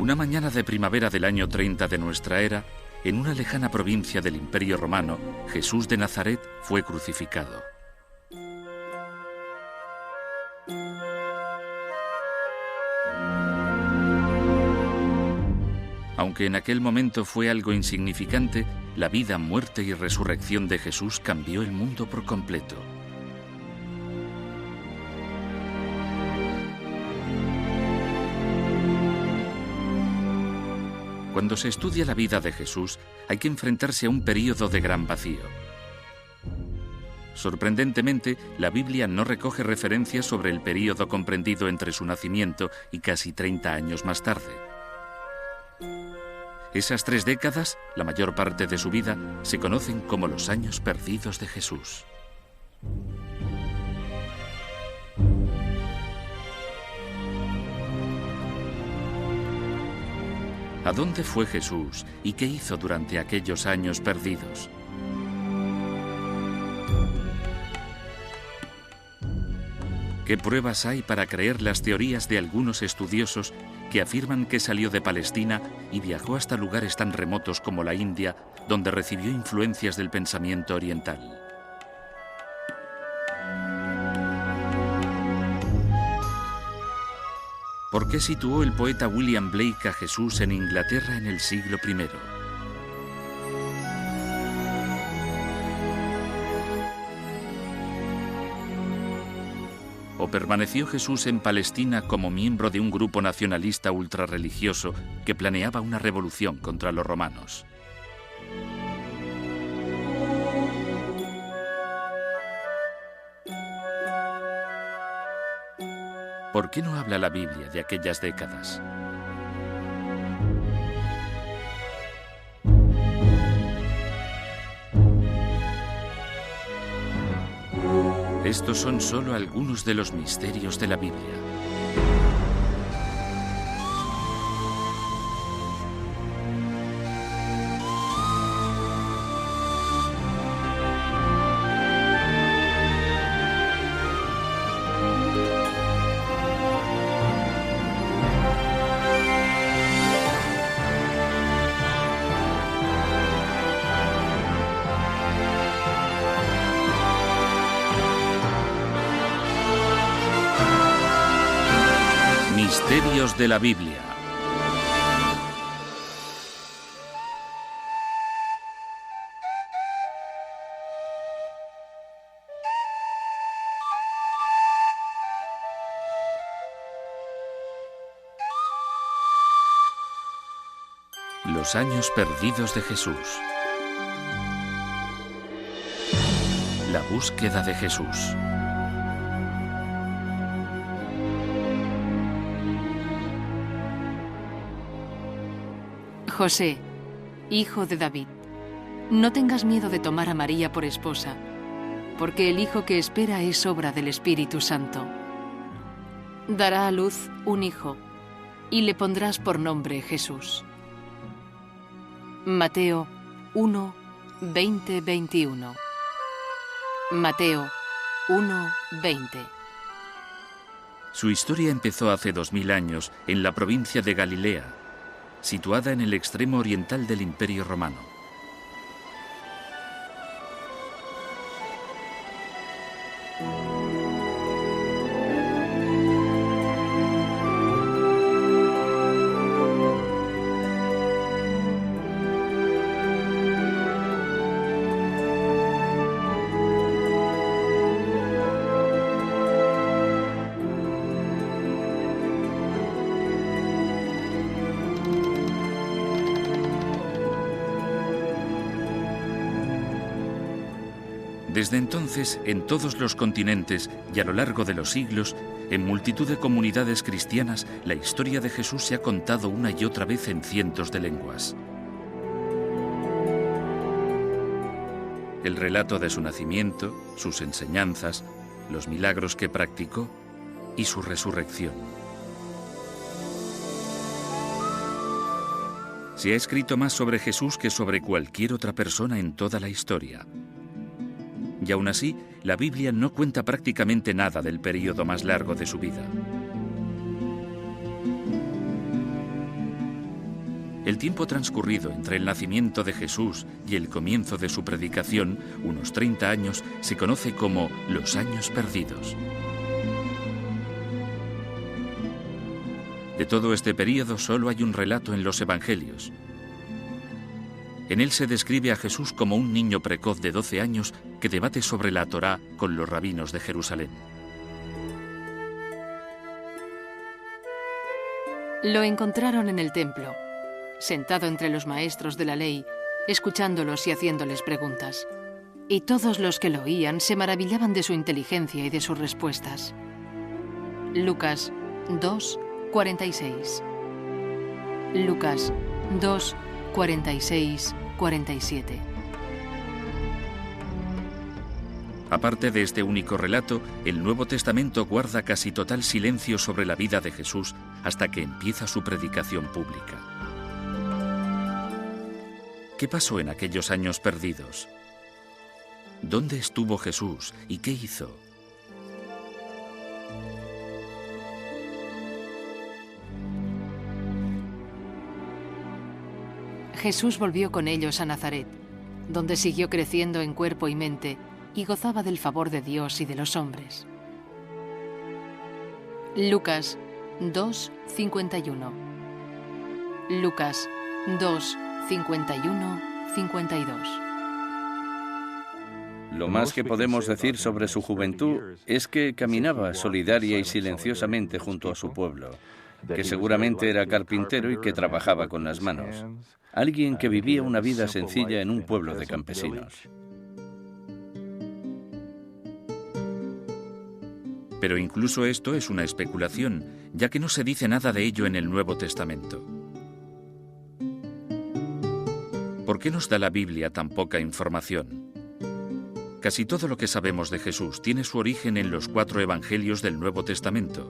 Una mañana de primavera del año 30 de nuestra era, en una lejana provincia del Imperio Romano, Jesús de Nazaret fue crucificado. Aunque en aquel momento fue algo insignificante, la vida, muerte y resurrección de Jesús cambió el mundo por completo. Cuando se estudia la vida de Jesús, hay que enfrentarse a un período de gran vacío. Sorprendentemente, la Biblia no recoge referencias sobre el período comprendido entre su nacimiento y casi 30 años más tarde. Esas 3 décadas, la mayor parte de su vida, se conocen como los años perdidos de Jesús. ¿A dónde fue Jesús y qué hizo durante aquellos años perdidos? ¿Qué pruebas hay para creer las teorías de algunos estudiosos que afirman que salió de Palestina y viajó hasta lugares tan remotos como la India, donde recibió influencias del pensamiento oriental? ¿Por qué situó el poeta William Blake a Jesús en Inglaterra en el siglo I? ¿O permaneció Jesús en Palestina como miembro de un grupo nacionalista ultrarreligioso que planeaba una revolución contra los romanos? ¿Por qué no habla la Biblia de aquellas décadas? Estos son solo algunos de los misterios de la Biblia. Misterios de la Biblia. Los años perdidos de Jesús. La búsqueda de Jesús. José, hijo de David, no tengas miedo de tomar a María por esposa, porque el hijo que espera es obra del Espíritu Santo. Dará a luz un hijo, y le pondrás por nombre Jesús. Mateo 1, 20, 21. Mateo 1, 20. Su historia empezó hace 2000 años en la provincia de Galilea, situada en el extremo oriental del Imperio Romano. Desde entonces, en todos los continentes y a lo largo de los siglos, en multitud de comunidades cristianas, la historia de Jesús se ha contado una y otra vez en cientos de lenguas. El relato de su nacimiento, sus enseñanzas, los milagros que practicó y su resurrección. Se ha escrito más sobre Jesús que sobre cualquier otra persona en toda la historia. Y aún así, la Biblia no cuenta prácticamente nada del período más largo de su vida. El tiempo transcurrido entre el nacimiento de Jesús y el comienzo de su predicación, unos 30 años, se conoce como los años perdidos. De todo este período solo hay un relato en los Evangelios. En él se describe a Jesús como un niño precoz de 12 años que debate sobre la Torá con los rabinos de Jerusalén. Lo encontraron en el templo, sentado entre los maestros de la ley, escuchándolos y haciéndoles preguntas. Y todos los que lo oían se maravillaban de su inteligencia y de sus respuestas. Lucas 2, 46. Lucas 2, 46, 47. Aparte de este único relato, el Nuevo Testamento guarda casi total silencio sobre la vida de Jesús hasta que empieza su predicación pública. ¿Qué pasó en aquellos años perdidos? ¿Dónde estuvo Jesús y qué hizo? Jesús volvió con ellos a Nazaret, donde siguió creciendo en cuerpo y mente y gozaba del favor de Dios y de los hombres. Lucas 2, 51. Lucas 2, 51, 52. Lo más que podemos decir sobre su juventud es que caminaba solidaria y silenciosamente junto a su pueblo, que seguramente era carpintero y que trabajaba con las manos. Alguien que vivía una vida sencilla en un pueblo de campesinos. Pero incluso esto es una especulación, ya que no se dice nada de ello en el Nuevo Testamento. ¿Por qué nos da la Biblia tan poca información? Casi todo lo que sabemos de Jesús tiene su origen en los 4 evangelios del Nuevo Testamento,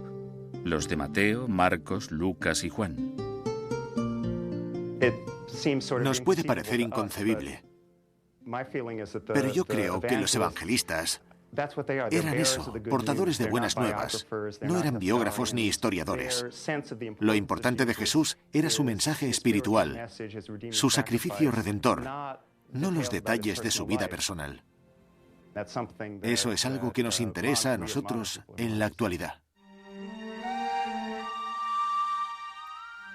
los de Mateo, Marcos, Lucas y Juan. Nos puede parecer inconcebible, pero yo creo que los evangelistas eran eso, portadores de buenas nuevas. No eran biógrafos ni historiadores. Lo importante de Jesús era su mensaje espiritual, su sacrificio redentor, no los detalles de su vida personal. Eso es algo que nos interesa a nosotros en la actualidad.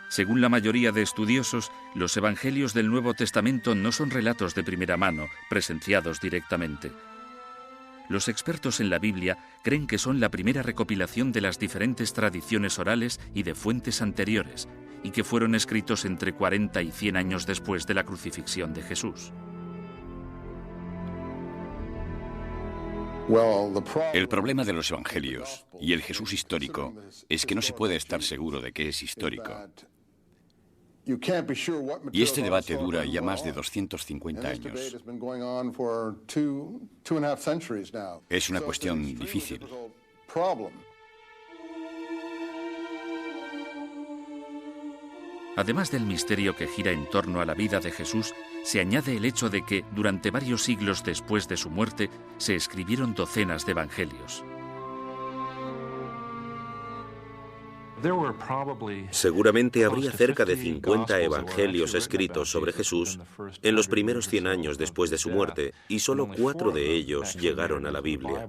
Según la mayoría de estudiosos, los evangelios del Nuevo Testamento no son relatos de primera mano, presenciados directamente. Los expertos en la Biblia creen que son la primera recopilación de las diferentes tradiciones orales y de fuentes anteriores, y que fueron escritos entre 40 y 100 años después de la crucifixión de Jesús. El problema de los evangelios y el Jesús histórico es que no se puede estar seguro de que es histórico. Y este debate dura ya más de 250 años. Es una cuestión difícil. Además del misterio que gira en torno a la vida de Jesús, se añade el hecho de que, durante varios siglos después de su muerte, se escribieron docenas de evangelios. Seguramente habría cerca de 50 evangelios escritos sobre Jesús en los primeros 100 años después de su muerte, y solo 4 de ellos llegaron a la Biblia.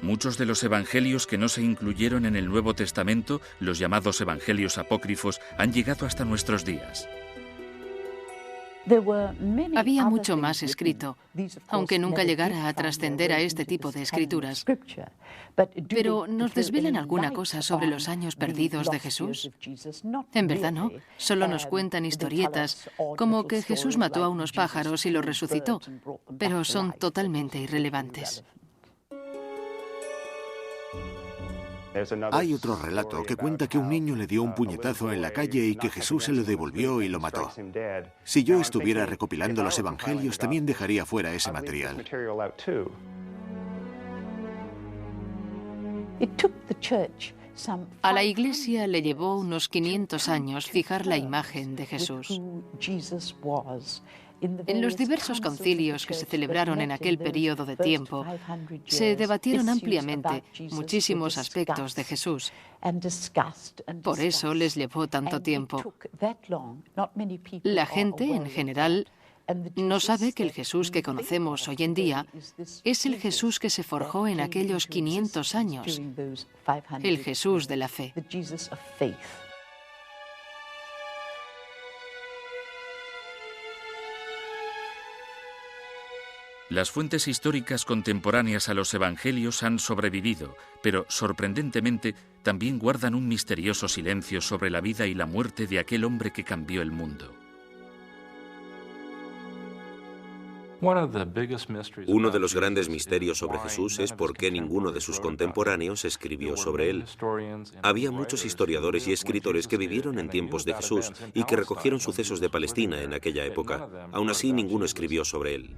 Muchos de los evangelios que no se incluyeron en el Nuevo Testamento, los llamados evangelios apócrifos, han llegado hasta nuestros días. Había mucho más escrito, aunque nunca llegara a trascender a este tipo de escrituras. Pero, ¿nos desvelan alguna cosa sobre los años perdidos de Jesús? En verdad no, solo nos cuentan historietas, como que Jesús mató a unos pájaros y los resucitó, pero son totalmente irrelevantes. Hay otro relato que cuenta que un niño le dio un puñetazo en la calle y que Jesús se lo devolvió y lo mató. Si yo estuviera recopilando los evangelios, también dejaría fuera ese material. A la Iglesia le llevó unos 500 años fijar la imagen de Jesús. En los diversos concilios que se celebraron en aquel periodo de tiempo, se debatieron ampliamente muchísimos aspectos de Jesús. Por eso les llevó tanto tiempo. La gente, en general, no sabe que el Jesús que conocemos hoy en día es el Jesús que se forjó en aquellos 500 años, el Jesús de la fe. Las fuentes históricas contemporáneas a los evangelios han sobrevivido, pero sorprendentemente también guardan un misterioso silencio sobre la vida y la muerte de aquel hombre que cambió el mundo. Uno de los grandes misterios sobre Jesús es por qué ninguno de sus contemporáneos escribió sobre él. Había muchos historiadores y escritores que vivieron en tiempos de Jesús y que recogieron sucesos de Palestina en aquella época. Aún así, ninguno escribió sobre él.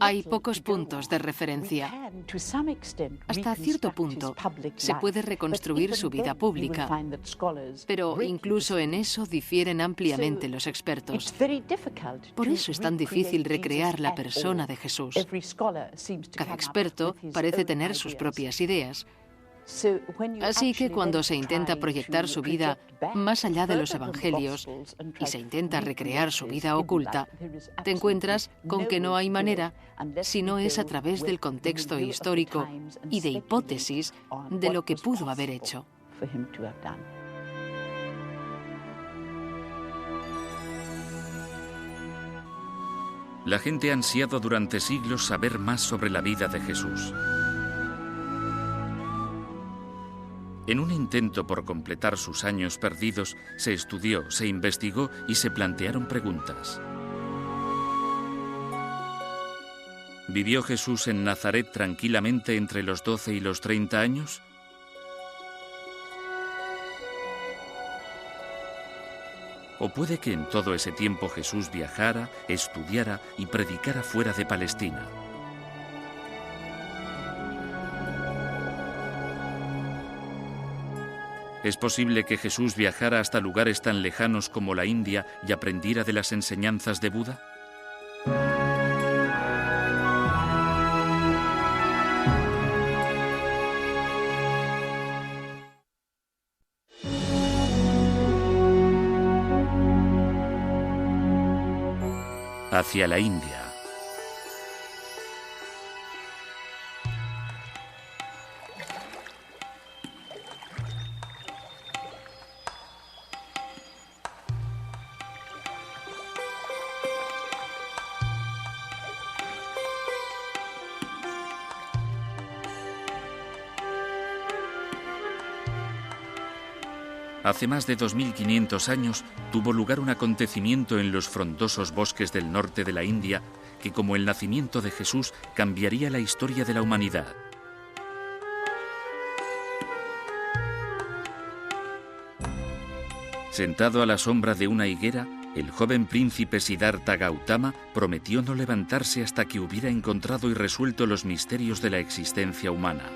Hay pocos puntos de referencia. Hasta cierto punto se puede reconstruir su vida pública, pero incluso en eso difieren ampliamente los expertos. Por eso es tan difícil recrear la persona de Jesús. Cada experto parece tener sus propias ideas. Así que cuando se intenta proyectar su vida más allá de los evangelios y se intenta recrear su vida oculta, te encuentras con que no hay manera, si no es a través del contexto histórico y de hipótesis de lo que pudo haber hecho. La gente ha ansiado durante siglos saber más sobre la vida de Jesús. En un intento por completar sus años perdidos, se estudió, se investigó y se plantearon preguntas. ¿Vivió Jesús en Nazaret tranquilamente entre los 12 y los 30 años? ¿O puede que en todo ese tiempo Jesús viajara, estudiara y predicara fuera de Palestina? ¿Es posible que Jesús viajara hasta lugares tan lejanos como la India y aprendiera de las enseñanzas de Buda? Hacia la India. Hace más de 2500 años tuvo lugar un acontecimiento en los frondosos bosques del norte de la India que, como el nacimiento de Jesús, cambiaría la historia de la humanidad. Sentado a la sombra de una higuera, el joven príncipe Siddhartha Gautama prometió no levantarse hasta que hubiera encontrado y resuelto los misterios de la existencia humana.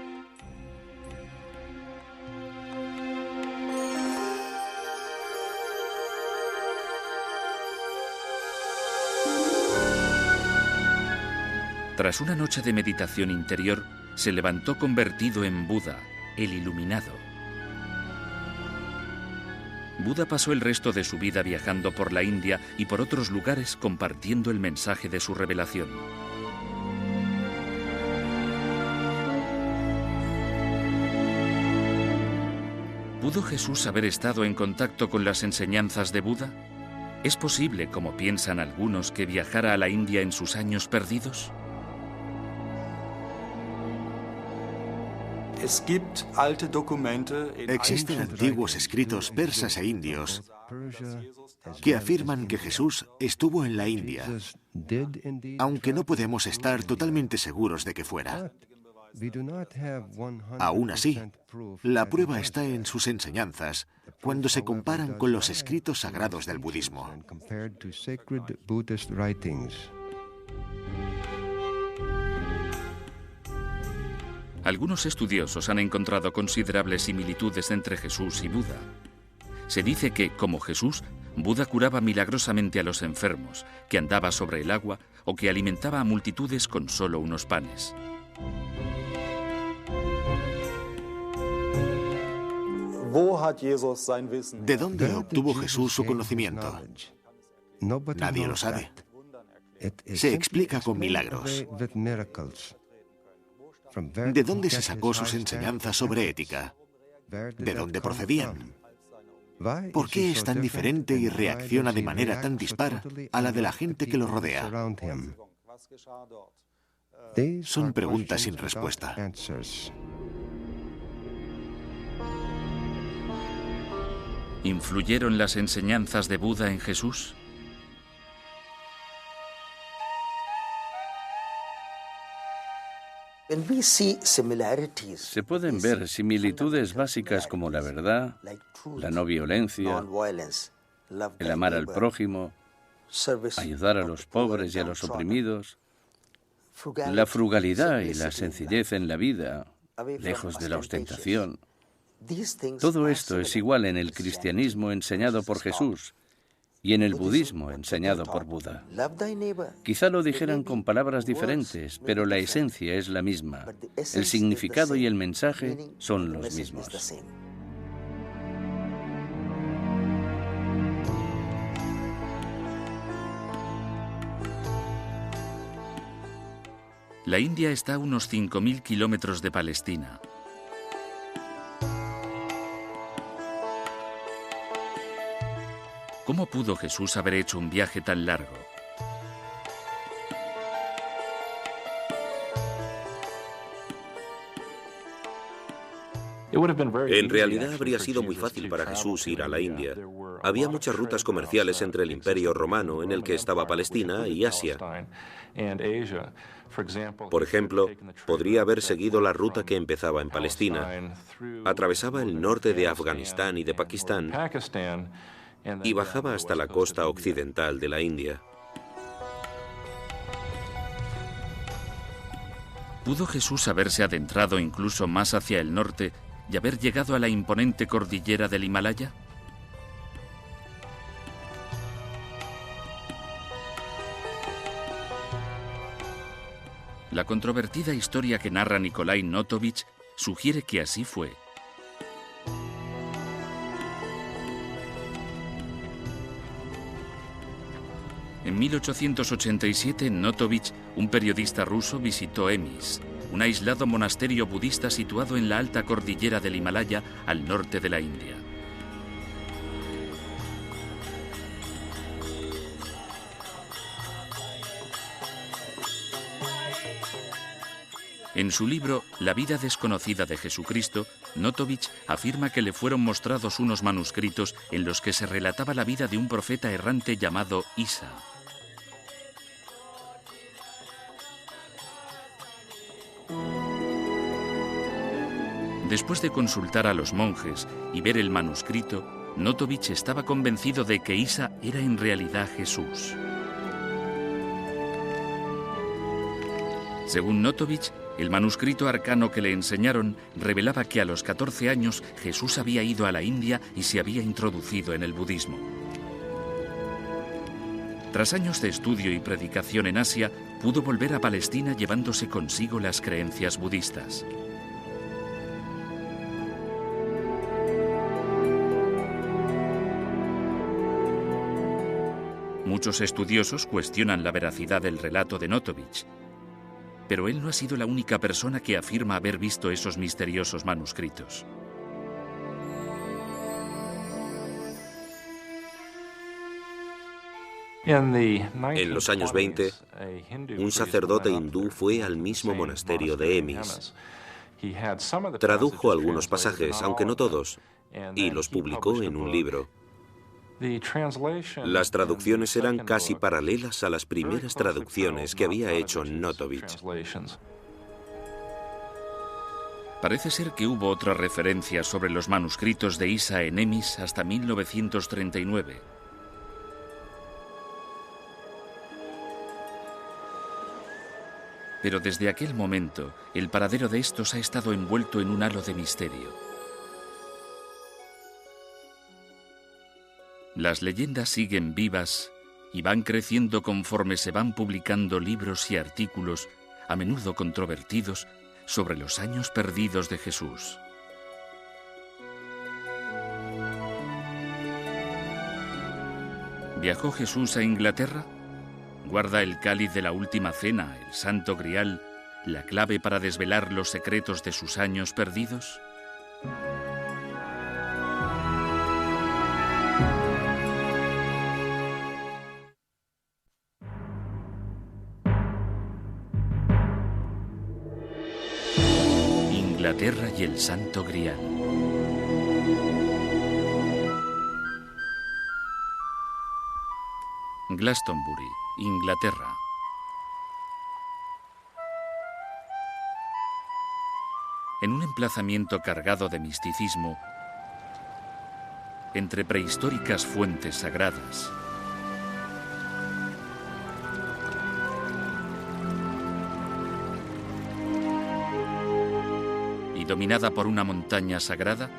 Tras una noche de meditación interior, se levantó convertido en Buda, el iluminado. Buda pasó el resto de su vida viajando por la India y por otros lugares compartiendo el mensaje de su revelación. ¿Pudo Jesús haber estado en contacto con las enseñanzas de Buda? ¿Es posible, como piensan algunos, que viajara a la India en sus años perdidos? Existen antiguos escritos persas e indios que afirman que Jesús estuvo en la India, aunque no podemos estar totalmente seguros de que fuera. Aún así, la prueba está en sus enseñanzas cuando se comparan con los escritos sagrados del budismo. Algunos estudiosos han encontrado considerables similitudes entre Jesús y Buda. Se dice que, como Jesús, Buda curaba milagrosamente a los enfermos, que andaba sobre el agua o que alimentaba a multitudes con solo unos panes. ¿De dónde obtuvo Jesús su conocimiento? Nadie lo sabe. Se explica con milagros. ¿De dónde se sacó sus enseñanzas sobre ética? ¿De dónde procedían? ¿Por qué es tan diferente y reacciona de manera tan dispar a la de la gente que lo rodea? Son preguntas sin respuesta. ¿Influyeron las enseñanzas de Buda en Jesús? Se pueden ver similitudes básicas como la verdad, la no violencia, el amar al prójimo, ayudar a los pobres y a los oprimidos, la frugalidad y la sencillez en la vida, lejos de la ostentación. Todo esto es igual en el cristianismo enseñado por Jesús y en el budismo enseñado por Buda. Quizá lo dijeran con palabras diferentes, pero la esencia es la misma. El significado y el mensaje son los mismos. La India está a unos 5.000 kilómetros de Palestina. ¿Cómo pudo Jesús haber hecho un viaje tan largo? En realidad habría sido muy fácil para Jesús ir a la India. Había muchas rutas comerciales entre el Imperio Romano, en el que estaba Palestina, y Asia. Por ejemplo, podría haber seguido la ruta que empezaba en Palestina, atravesaba el norte de Afganistán y de Pakistán y bajaba hasta la costa occidental de la India. ¿Pudo Jesús haberse adentrado incluso más hacia el norte y haber llegado a la imponente cordillera del Himalaya? La controvertida historia que narra Nikolai Notovich sugiere que así fue. En 1887, Notovich, un periodista ruso, visitó Emis, un aislado monasterio budista situado en la alta cordillera del Himalaya, al norte de la India. En su libro La vida desconocida de Jesucristo, Notovich afirma que le fueron mostrados unos manuscritos en los que se relataba la vida de un profeta errante llamado Isa. Después de consultar a los monjes y ver el manuscrito, Notovich estaba convencido de que Isa era en realidad Jesús. Según Notovich, el manuscrito arcano que le enseñaron revelaba que a los 14 años Jesús había ido a la India y se había introducido en el budismo. Tras años de estudio y predicación en Asia, pudo volver a Palestina llevándose consigo las creencias budistas. Muchos estudiosos cuestionan la veracidad del relato de Notovich, pero él no ha sido la única persona que afirma haber visto esos misteriosos manuscritos. En los años 20, un sacerdote hindú fue al mismo monasterio de Emis. Tradujo algunos pasajes, aunque no todos, y los publicó en un libro. Las traducciones eran casi paralelas a las primeras traducciones que había hecho Notovich. Parece ser que hubo otra referencia sobre los manuscritos de Isa en Emis hasta 1939. Pero desde aquel momento, el paradero de estos ha estado envuelto en un halo de misterio. Las leyendas siguen vivas y van creciendo conforme se van publicando libros y artículos, a menudo controvertidos, sobre los años perdidos de Jesús. ¿Viajó Jesús a Inglaterra? ¿Guarda el cáliz de la última cena, el Santo Grial, la clave para desvelar los secretos de sus años perdidos? Inglaterra y el Santo Grial. Glastonbury, Inglaterra. En un emplazamiento cargado de misticismo, entre prehistóricas fuentes sagradas, y dominada por una montaña sagrada,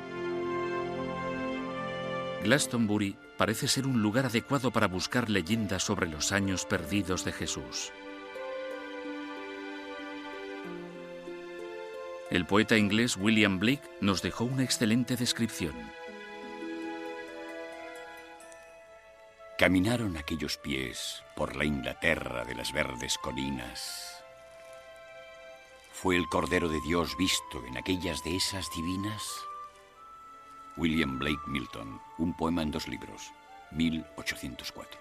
Glastonbury parece ser un lugar adecuado para buscar leyendas sobre los años perdidos de Jesús. El poeta inglés William Blake nos dejó una excelente descripción. Caminaron aquellos pies por la Inglaterra de las verdes colinas. ¿Fue el Cordero de Dios visto en aquellas dehesas divinas? William Blake Milton, un poema en 2 libros, 1804.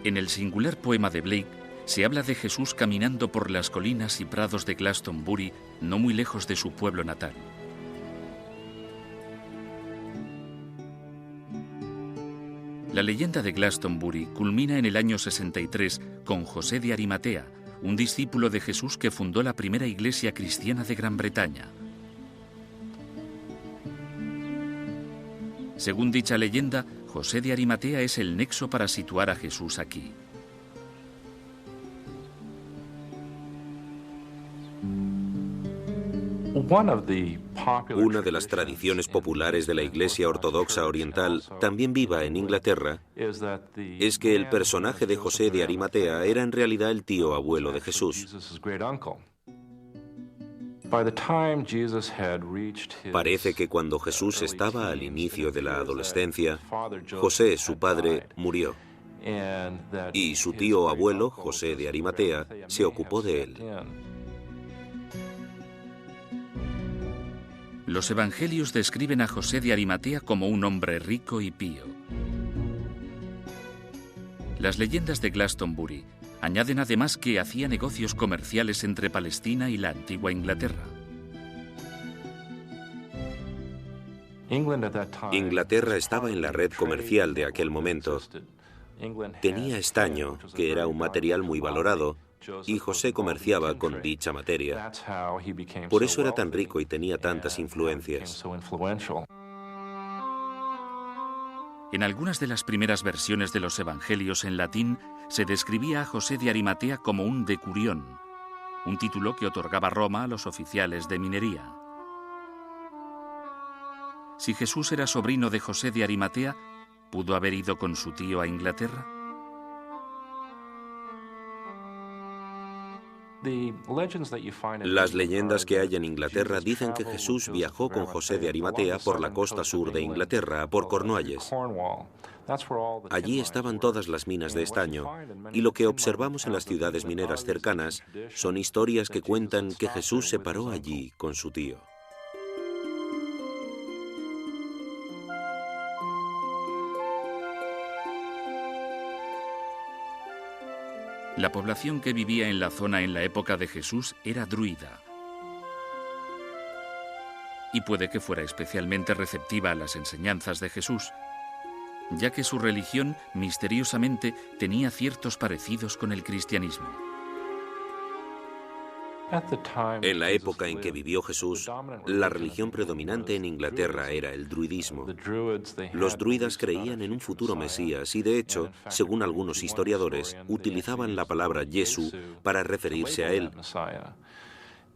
En el singular poema de Blake se habla de Jesús caminando por las colinas y prados de Glastonbury, no muy lejos de su pueblo natal. La leyenda de Glastonbury culmina en el año 63 con José de Arimatea, un discípulo de Jesús que fundó la primera iglesia cristiana de Gran Bretaña. Según dicha leyenda, José de Arimatea es el nexo para situar a Jesús aquí. Una de las tradiciones populares de la Iglesia Ortodoxa Oriental, también viva en Inglaterra, es que el personaje de José de Arimatea era en realidad el tío abuelo de Jesús. Parece que cuando Jesús estaba al inicio de la adolescencia, José, su padre, murió. Y su tío abuelo, José de Arimatea, se ocupó de él. Los evangelios describen a José de Arimatea como un hombre rico y pío. Las leyendas de Glastonbury añaden además que hacía negocios comerciales entre Palestina y la antigua Inglaterra. Inglaterra estaba en la red comercial de aquel momento. Tenía estaño, que era un material muy valorado, y José comerciaba con dicha materia. Por eso era tan rico y tenía tantas influencias. En algunas de las primeras versiones de los evangelios en latín se describía a José de Arimatea como un decurión, un título que otorgaba Roma a los oficiales de minería. Si Jesús era sobrino de José de Arimatea, ¿pudo haber ido con su tío a Inglaterra? Las leyendas que hay en Inglaterra dicen que Jesús viajó con José de Arimatea por la costa sur de Inglaterra, por Cornualles. Allí estaban todas las minas de estaño, y lo que observamos en las ciudades mineras cercanas son historias que cuentan que Jesús se paró allí con su tío. La población que vivía en la zona en la época de Jesús era druida. Y puede que fuera especialmente receptiva a las enseñanzas de Jesús, ya que su religión misteriosamente tenía ciertos parecidos con el cristianismo. En la época en que vivió Jesús, la religión predominante en Inglaterra era el druidismo. Los druidas creían en un futuro Mesías y, de hecho, según algunos historiadores, utilizaban la palabra Jesús para referirse a él.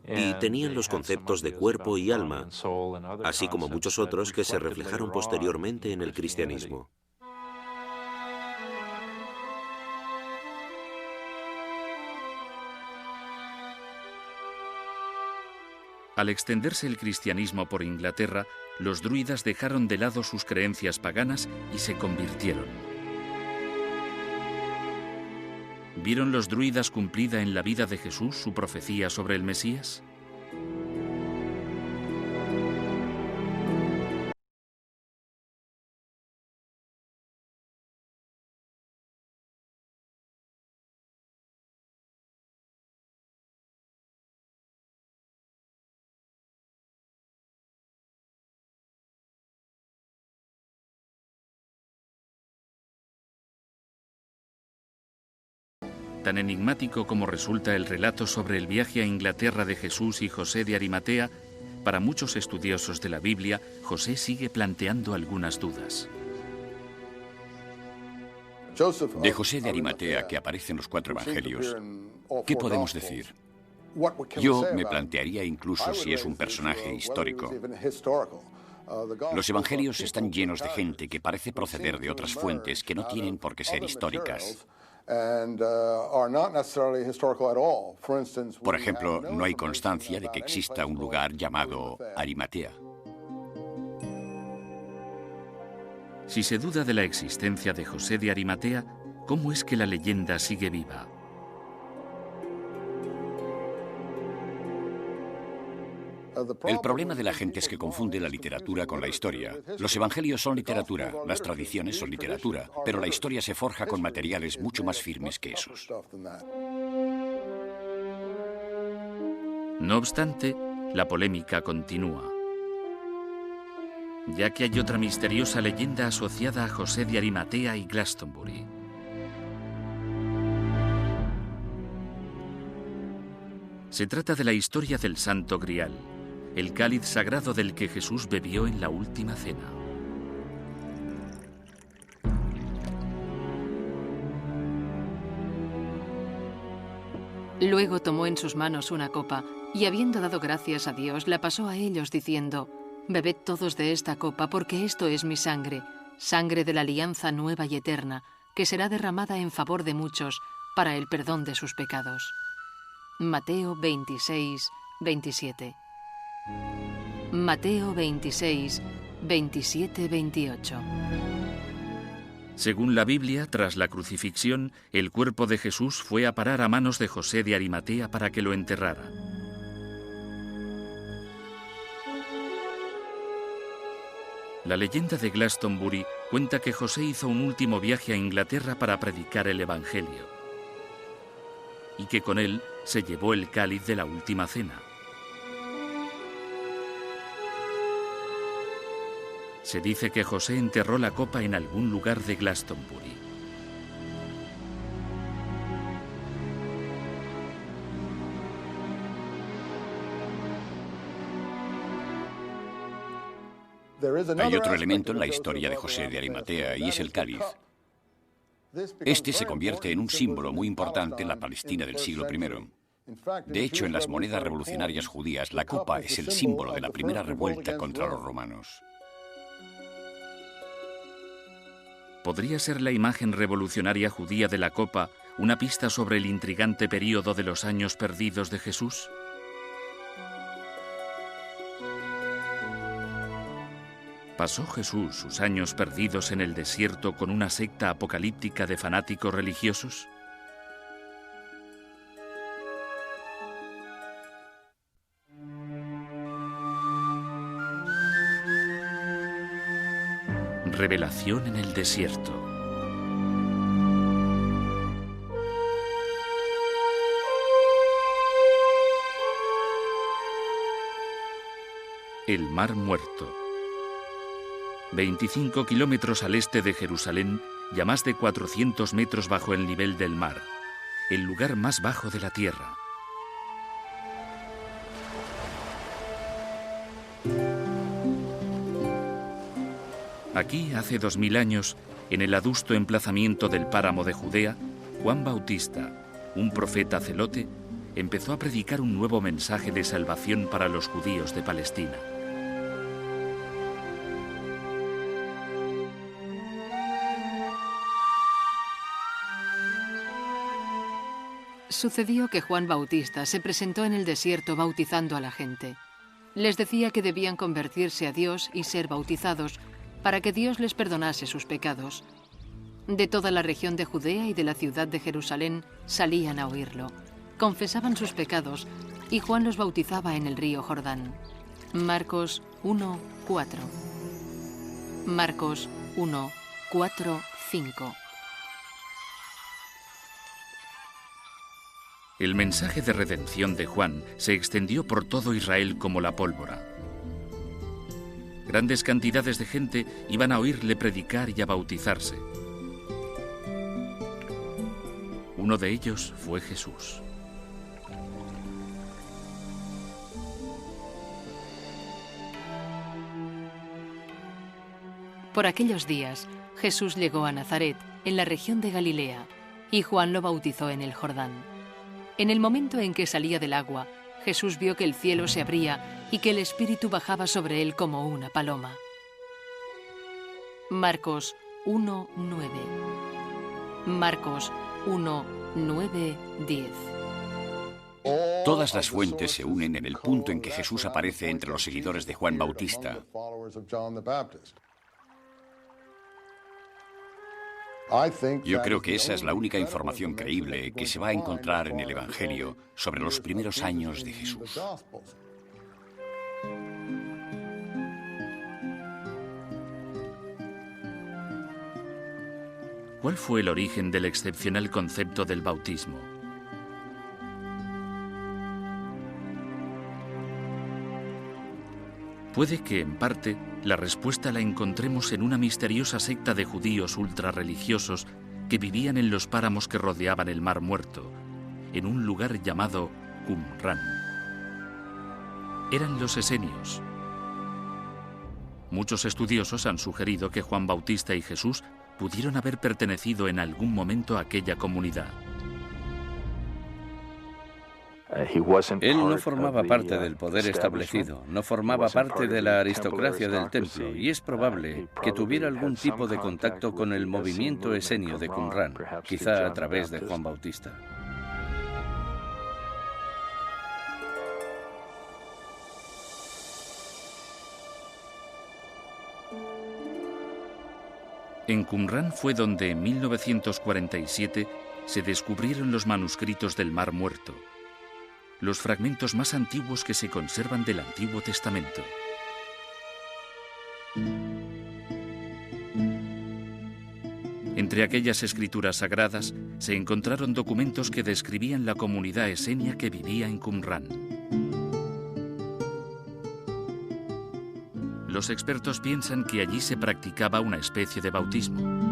y tenían los conceptos de cuerpo y alma, así como muchos otros que se reflejaron posteriormente en el cristianismo. Al extenderse el cristianismo por Inglaterra, los druidas dejaron de lado sus creencias paganas y se convirtieron. ¿Vieron los druidas cumplida en la vida de Jesús su profecía sobre el Mesías? Tan enigmático como resulta el relato sobre el viaje a Inglaterra de Jesús y José de Arimatea, para muchos estudiosos de la Biblia, José sigue planteando algunas dudas. De José de Arimatea, que aparece en los 4 evangelios, ¿qué podemos decir? Yo me plantearía incluso si es un personaje histórico. Los evangelios están llenos de gente que parece proceder de otras fuentes que no tienen por qué ser históricas. Por ejemplo, no hay constancia de que exista un lugar llamado Arimatea. Si se duda de la existencia de José de Arimatea, ¿cómo es que la leyenda sigue viva? El problema de la gente es que confunde la literatura con la historia. Los evangelios son literatura, las tradiciones son literatura, pero la historia se forja con materiales mucho más firmes que esos. No obstante, la polémica continúa, ya que hay otra misteriosa leyenda asociada a José de Arimatea y Glastonbury. Se trata de la historia del Santo Grial, el cáliz sagrado del que Jesús bebió en la última cena. Luego tomó en sus manos una copa, y habiendo dado gracias a Dios, la pasó a ellos diciendo: «Bebed todos de esta copa, porque esto es mi sangre, sangre de la alianza nueva y eterna, que será derramada en favor de muchos para el perdón de sus pecados». Mateo 26, 27. Mateo 26, 27, 28. Según la Biblia, tras la crucifixión, el cuerpo de Jesús fue a parar a manos de José de Arimatea para que lo enterrara. La leyenda de Glastonbury cuenta que José hizo un último viaje a Inglaterra para predicar el Evangelio, y que con él se llevó el cáliz de la última cena. Se dice que José enterró la copa en algún lugar de Glastonbury. Hay otro elemento en la historia de José de Arimatea y es el cáliz. Este se convierte en un símbolo muy importante en la Palestina del siglo I. De hecho, en las monedas revolucionarias judías, la copa es el símbolo de la primera revuelta contra los romanos. ¿Podría ser la imagen revolucionaria judía de la copa una pista sobre el intrigante período de los años perdidos de Jesús? ¿Pasó Jesús sus años perdidos en el desierto con una secta apocalíptica de fanáticos religiosos? Revelación en el desierto. El Mar Muerto. 25 kilómetros al este de Jerusalén y a más de 400 metros bajo el nivel del mar, el lugar más bajo de la tierra. Aquí, hace 2000 años, en el adusto emplazamiento del páramo de Judea, Juan Bautista, un profeta celote, empezó a predicar un nuevo mensaje de salvación para los judíos de Palestina. Sucedió que Juan Bautista se presentó en el desierto bautizando a la gente. Les decía que debían convertirse a Dios y ser bautizados para que Dios les perdonase sus pecados. De toda la región de Judea y de la ciudad de Jerusalén salían a oírlo. Confesaban sus pecados y Juan los bautizaba en el río Jordán. Marcos 1, 4. Marcos 1, 4, 5. El mensaje de redención de Juan se extendió por todo Israel como la pólvora. Grandes cantidades de gente iban a oírle predicar y a bautizarse. Uno de ellos fue Jesús. Por aquellos días, Jesús llegó a Nazaret, en la región de Galilea, y Juan lo bautizó en el Jordán. En el momento en que salía del agua, Jesús vio que el cielo se abría y que el Espíritu bajaba sobre él como una paloma. Marcos 1, 9. Marcos 1, 9, 10. Todas las fuentes se unen en el punto en que Jesús aparece entre los seguidores de Juan Bautista. Yo creo que esa es la única información creíble que se va a encontrar en el Evangelio sobre los primeros años de Jesús. ¿Cuál fue el origen del excepcional concepto del bautismo? Puede que, en parte, la respuesta la encontremos en una misteriosa secta de judíos ultrarreligiosos que vivían en los páramos que rodeaban el Mar Muerto, en un lugar llamado Qumran. Eran los esenios. Muchos estudiosos han sugerido que Juan Bautista y Jesús pudieron haber pertenecido en algún momento a aquella comunidad. Él no formaba parte del poder establecido, no formaba parte de la aristocracia del templo, y es probable que tuviera algún tipo de contacto con el movimiento esenio de Qumran, quizá a través de Juan Bautista. En Qumran fue donde en 1947 se descubrieron los manuscritos del Mar Muerto, los fragmentos más antiguos que se conservan del Antiguo Testamento. Entre aquellas escrituras sagradas se encontraron documentos que describían la comunidad esenia que vivía en Qumran. Los expertos piensan que allí se practicaba una especie de bautismo.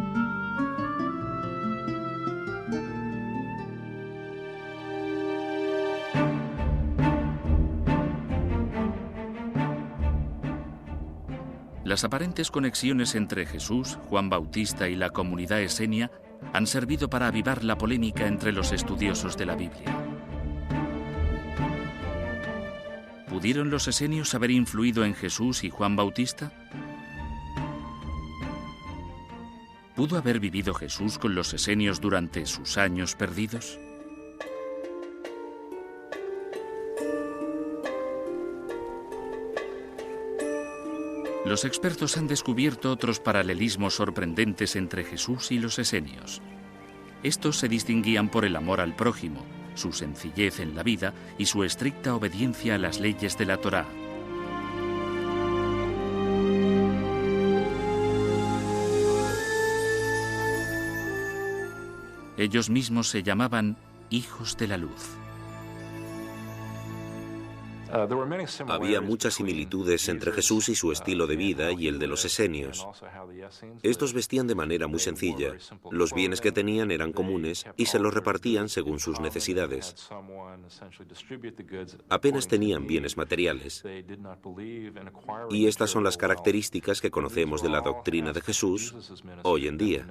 Las aparentes conexiones entre Jesús, Juan Bautista y la comunidad esenia han servido para avivar la polémica entre los estudiosos de la Biblia. ¿Pudieron los esenios haber influido en Jesús y Juan Bautista? ¿Pudo haber vivido Jesús con los esenios durante sus años perdidos? Los expertos han descubierto otros paralelismos sorprendentes entre Jesús y los esenios. Estos se distinguían por el amor al prójimo, su sencillez en la vida y su estricta obediencia a las leyes de la Torá. Ellos mismos se llamaban hijos de la luz. Había muchas similitudes entre Jesús y su estilo de vida y el de los esenios. Estos vestían de manera muy sencilla. Los bienes que tenían eran comunes y se los repartían según sus necesidades. Apenas tenían bienes materiales. Y estas son las características que conocemos de la doctrina de Jesús hoy en día.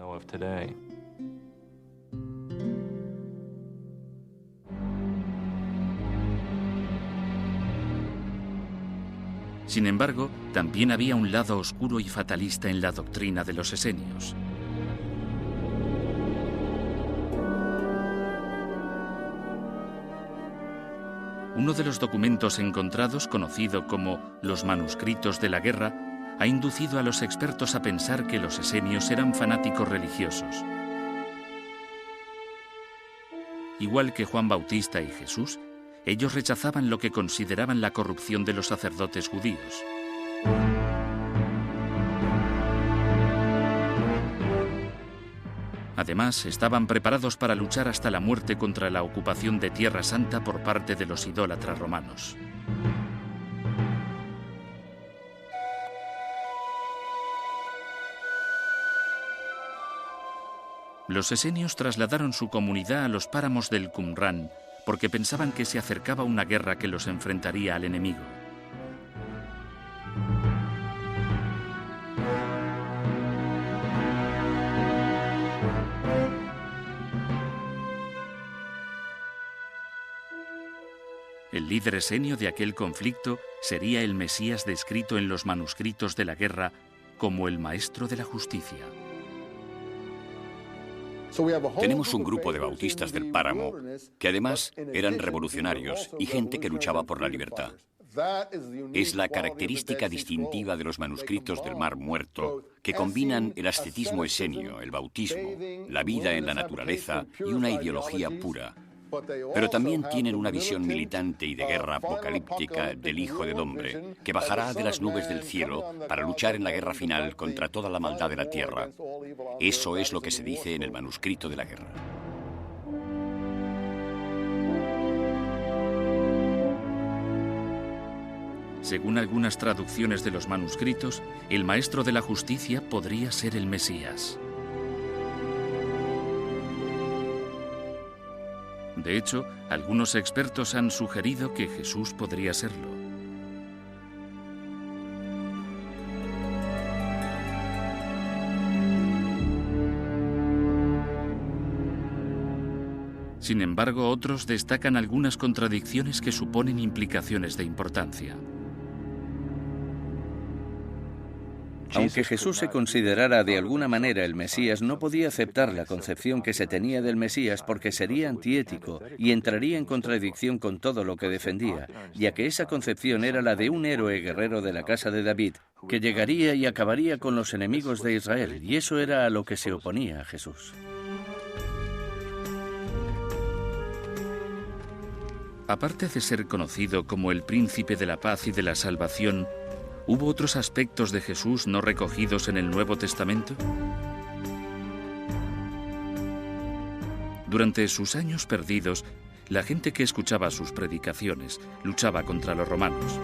Sin embargo, también había un lado oscuro y fatalista en la doctrina de los esenios. Uno de los documentos encontrados, conocido como los manuscritos de la guerra, ha inducido a los expertos a pensar que los esenios eran fanáticos religiosos. Igual que Juan Bautista y Jesús, ellos rechazaban lo que consideraban la corrupción de los sacerdotes judíos. Además, estaban preparados para luchar hasta la muerte contra la ocupación de Tierra Santa por parte de los idólatras romanos. Los esenios trasladaron su comunidad a los páramos del Qumrán porque pensaban que se acercaba una guerra que los enfrentaría al enemigo. El líder esenio de aquel conflicto sería el Mesías descrito en los manuscritos de la guerra como el maestro de la justicia. Tenemos un grupo de bautistas del páramo que además eran revolucionarios y gente que luchaba por la libertad. Es la característica distintiva de los manuscritos del Mar Muerto, que combinan el ascetismo esenio, el bautismo, la vida en la naturaleza y una ideología pura. Pero también tienen una visión militante y de guerra apocalíptica del Hijo del Hombre, que bajará de las nubes del cielo para luchar en la guerra final contra toda la maldad de la tierra. Eso es lo que se dice en el manuscrito de la guerra. Según algunas traducciones de los manuscritos, el maestro de la justicia podría ser el Mesías. De hecho, algunos expertos han sugerido que Jesús podría serlo. Sin embargo, otros destacan algunas contradicciones que suponen implicaciones de importancia. Aunque Jesús se considerara de alguna manera el Mesías, no podía aceptar la concepción que se tenía del Mesías porque sería antiético y entraría en contradicción con todo lo que defendía, ya que esa concepción era la de un héroe guerrero de la casa de David, que llegaría y acabaría con los enemigos de Israel, y eso era a lo que se oponía a Jesús. Aparte de ser conocido como el príncipe de la paz y de la salvación, ¿hubo otros aspectos de Jesús no recogidos en el Nuevo Testamento? Durante sus años perdidos, la gente que escuchaba sus predicaciones luchaba contra los romanos.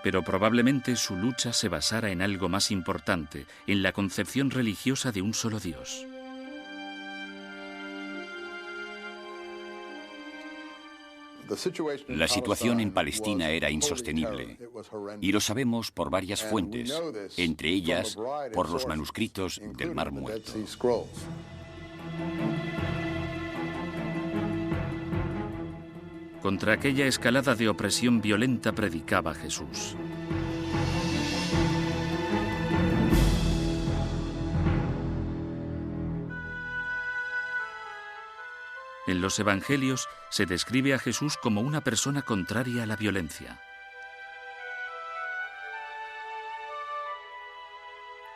Pero probablemente su lucha se basara en algo más importante, en la concepción religiosa de un solo Dios. La situación en Palestina era insostenible, y lo sabemos por varias fuentes, entre ellas por los manuscritos del Mar Muerto. Contra aquella escalada de opresión violenta predicaba Jesús. En los Evangelios se describe a Jesús como una persona contraria a la violencia.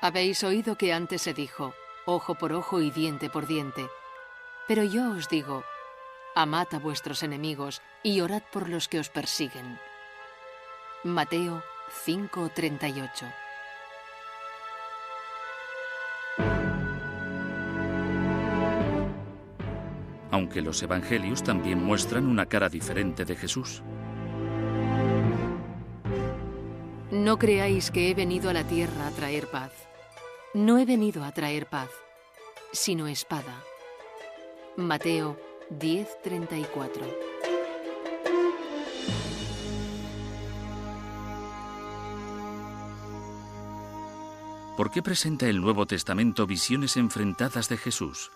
Habéis oído que antes se dijo, ojo por ojo y diente por diente. Pero yo os digo, amad a vuestros enemigos y orad por los que os persiguen. Mateo 5:38. Aunque los evangelios también muestran una cara diferente de Jesús. No creáis que he venido a la tierra a traer paz. No he venido a traer paz, sino espada. Mateo 10:34. ¿Por qué presenta el Nuevo Testamento visiones enfrentadas de Jesús?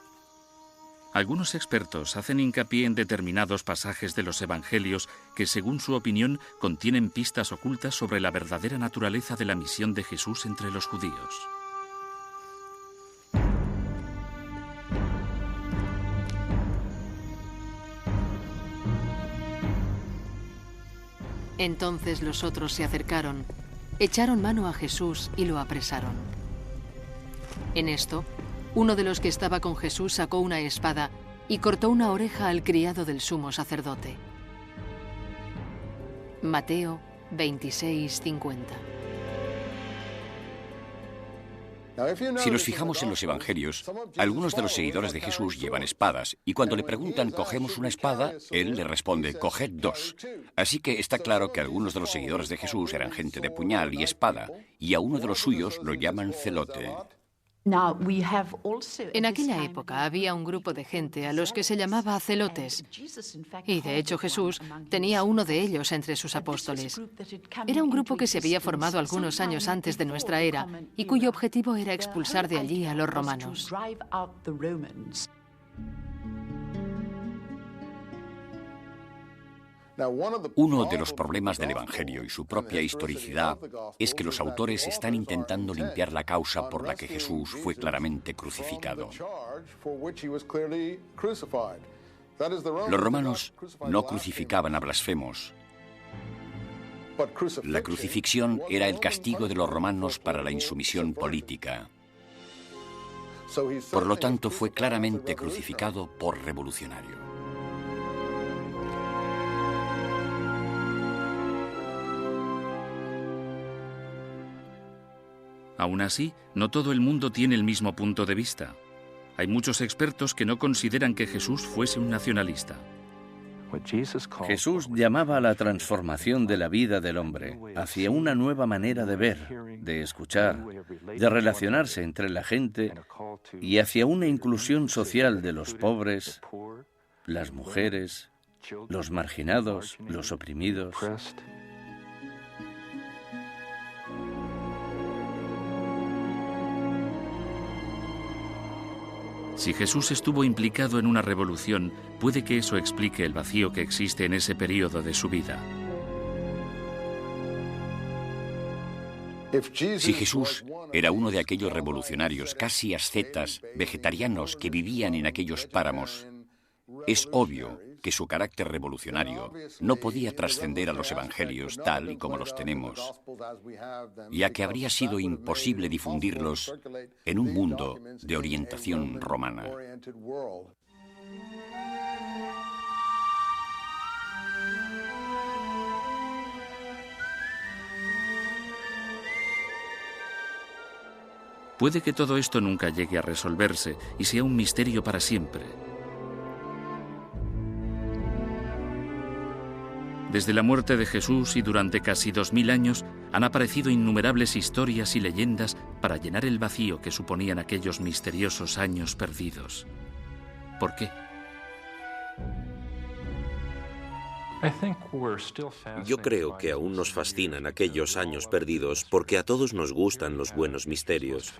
Algunos expertos hacen hincapié en determinados pasajes de los evangelios que, según su opinión, contienen pistas ocultas sobre la verdadera naturaleza de la misión de Jesús entre los judíos. Entonces los otros se acercaron, echaron mano a Jesús y lo apresaron. En esto, uno de los que estaba con Jesús sacó una espada y cortó una oreja al criado del sumo sacerdote. Mateo 26:50. Si nos fijamos en los evangelios, algunos de los seguidores de Jesús llevan espadas, y cuando le preguntan «¿cogemos una espada?», él le responde «coged dos». Así que está claro que algunos de los seguidores de Jesús eran gente de puñal y espada, y a uno de los suyos lo llaman celote. En aquella época había un grupo de gente a los que se llamaba celotes, y de hecho Jesús tenía uno de ellos entre sus apóstoles. Era un grupo que se había formado algunos años antes de nuestra era y cuyo objetivo era expulsar de allí a los romanos. Uno de los problemas del Evangelio y su propia historicidad es que los autores están intentando limpiar la causa por la que Jesús fue claramente crucificado. Los romanos no crucificaban a blasfemos. La crucifixión era el castigo de los romanos para la insumisión política. Por lo tanto, fue claramente crucificado por revolucionario. Aún así, no todo el mundo tiene el mismo punto de vista. Hay muchos expertos que no consideran que Jesús fuese un nacionalista. Jesús llamaba a la transformación de la vida del hombre hacia una nueva manera de ver, de escuchar, de relacionarse entre la gente y hacia una inclusión social de los pobres, las mujeres, los marginados, los oprimidos. Si Jesús estuvo implicado en una revolución, puede que eso explique el vacío que existe en ese periodo de su vida. Si Jesús era uno de aquellos revolucionarios casi ascetas, vegetarianos que vivían en aquellos páramos, es obvio que su carácter revolucionario no podía trascender a los evangelios tal y como los tenemos, ya que habría sido imposible difundirlos en un mundo de orientación romana. Puede que todo esto nunca llegue a resolverse y sea un misterio para siempre. Desde la muerte de Jesús y durante casi 2000 años han aparecido innumerables historias y leyendas para llenar el vacío que suponían aquellos misteriosos años perdidos. ¿Por qué? Yo creo que aún nos fascinan aquellos años perdidos porque a todos nos gustan los buenos misterios.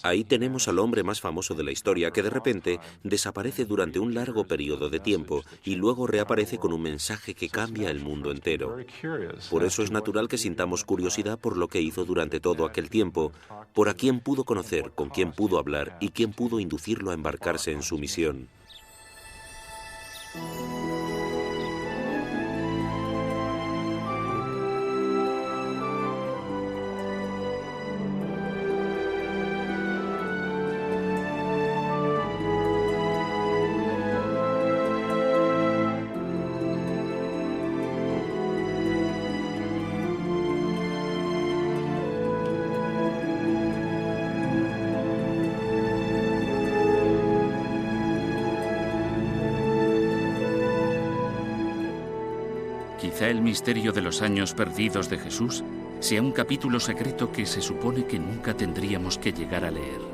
Ahí tenemos al hombre más famoso de la historia que de repente desaparece durante un largo periodo de tiempo y luego reaparece con un mensaje que cambia el mundo entero. Por eso es natural que sintamos curiosidad por lo que hizo durante todo aquel tiempo, por a quién pudo conocer, con quién pudo hablar y quién pudo inducirlo a embarcarse en su misión. Quizá el misterio de los años perdidos de Jesús sea un capítulo secreto que se supone que nunca tendríamos que llegar a leer.